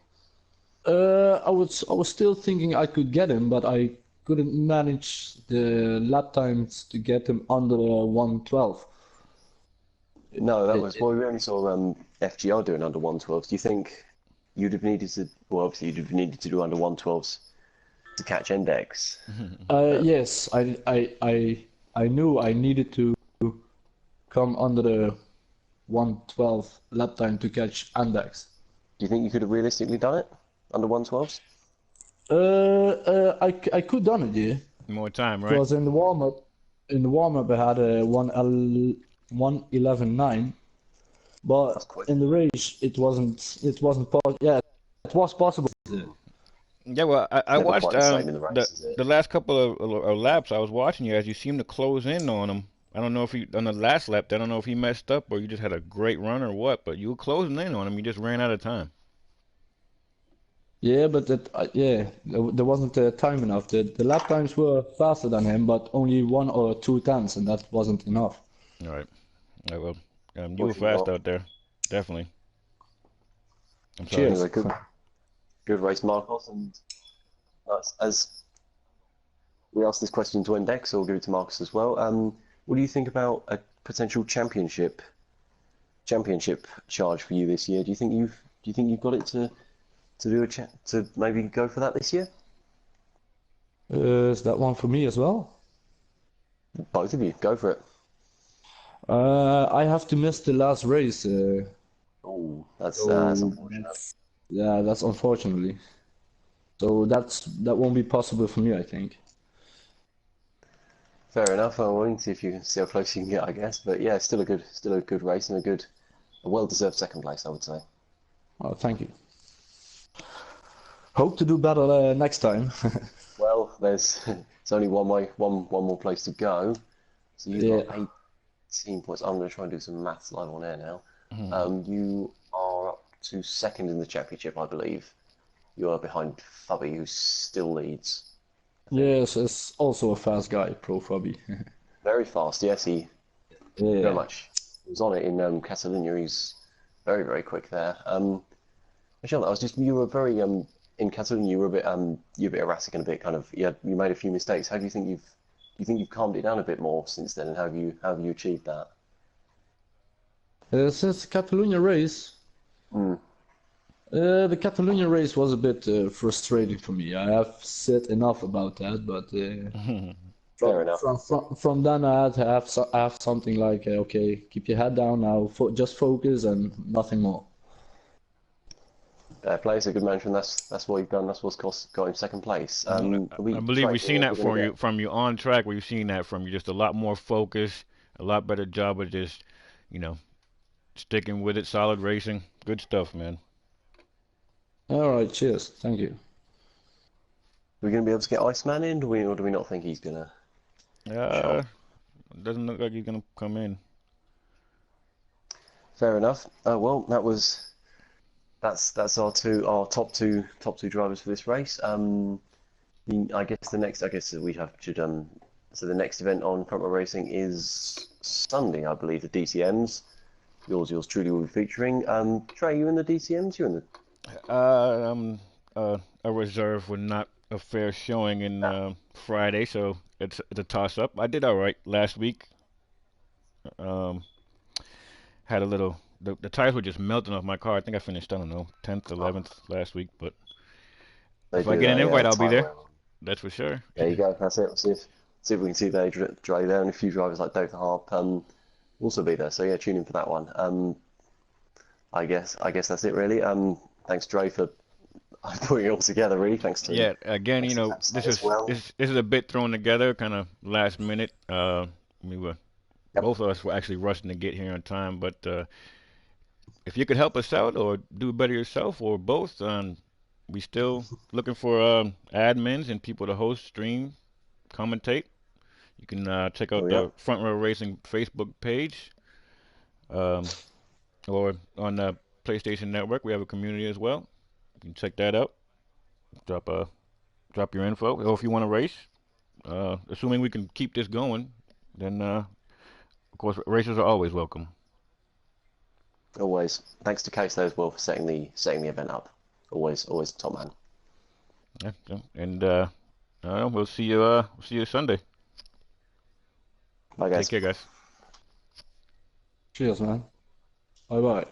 I was still thinking I could get him, but I couldn't manage the lap times to get him under 112. No, that It, was it, well. We only saw FGR doing under 112s. Do you think you'd have needed to? Well, obviously you'd have needed to do under 112s to catch index. yes, I knew I needed to come under the 112 lap time to catch Andex. Do you think you could have realistically done it under 112s? I could done it, yeah, More time, right? because in the warm up I had a 1:11.9, That's but quick. in the race it wasn't possible. Yeah, it was possible. Yeah, well, I Never watched quite the same in the race, is it? the last couple of laps. I was watching you as you seemed to close in on him. I don't know if he on the last lap. I don't know if he messed up or you just had a great run or what. But you were closing in on him. You just ran out of time. Yeah, but there wasn't time enough. The lap times were faster than him, but only 1 or 2 tenths, and that wasn't enough. All right. Well, you were Fortunately fast not. out there. Definitely. I'm sorry. Cheers. Anyway, good race, Marcos, and as we asked this question to Index, so we'll give it to Marcus as well. What do you think about a potential championship charge for you this year? Do you think you've got it to do to maybe go for that this year? Is that one for me as well? Both of you, go for it. I have to miss the last race, Oh, that's so unfortunate. yeah, that's unfortunately. So that won't be possible for me, I think. Fair enough. I won't see if you can see how close you can get, I guess. But yeah, still a good race and a well-deserved second place, I would say. Oh, thank you. Hope to do better next time. Well, there's it's only one more place to go. So you've got Yeah. 18 points. I'm going to try and do some maths live on air now. Mhm. You are up to second in the championship, I believe. You are behind Fubby, who still leads, I think. Yes, it's also a fast guy, Pro Fabi. Very fast, yes, he very Yeah. much was on it in Catalonia. He's very, very quick there. Michelle, I was just you were very in Catalonia. You were a bit erratic and a bit kind of you made a few mistakes. How do you think you've calmed it down a bit more since then, and how have you achieved that? Since the Catalonia race, Mm, the Catalonia race was a bit frustrating for me. I have said enough about that, but fair from enough. from from from then I had to have something like, okay, keep your head down now, just focus and nothing more. Fair play. It's a good management. That's what you've done. That's what's got him second place. I We believe Trey, we've seen we're that going to from get. you on track. We've seen that from you. Just a lot more focus, a lot better job of just, you know, sticking with it, solid racing. Good stuff, man. All right, cheers, thank you. We're going to be able to get Iceman in, or do we not think he's going to Uh, show? doesn't look like he's gonna come in. Fair enough. Well, that's our top two drivers for this race. I guess we have should so the next event on Front Row Racing is Sunday, I believe, the DCMs. Yours truly will be featuring. Trey, you in the DCMs? You in the? A reserve with not a fair showing in Friday, so it's a toss up. I did all right last week. Um, had a little. The tires were just melting off my car. I think I finished, I don't know, 10th, Oh, 11th last week. But they if I do get an a invite, I'll be time there. where. That's for sure. There you go. That's it. See if we can see they drive there, and a few drivers like Dotha Harp also be there. So yeah, tune in for that one. I guess that's it really. Thanks Dre for putting it all together. Really, thanks to Yeah. Again, thanks to Capstan this as is well. this is a bit thrown together, kind of last minute. We were Yep. both of us were actually rushing to get here on time, but if you could help us out or do better yourself or both, we still looking for admins and people to host, stream, commentate. You can check Oh out yeah. the Front Row Racing Facebook page, um, or on the PlayStation Network. We have a community as well. You can check that out. Drop drop your info, or if you want to race. Assuming we can keep this going, then of course racers are always welcome. Always. Thanks to Case as well for setting the event up. Always top man. Yeah, yeah. And we'll see you Sunday. Bye Take guys. care, guys. Cheers, man. Bye bye.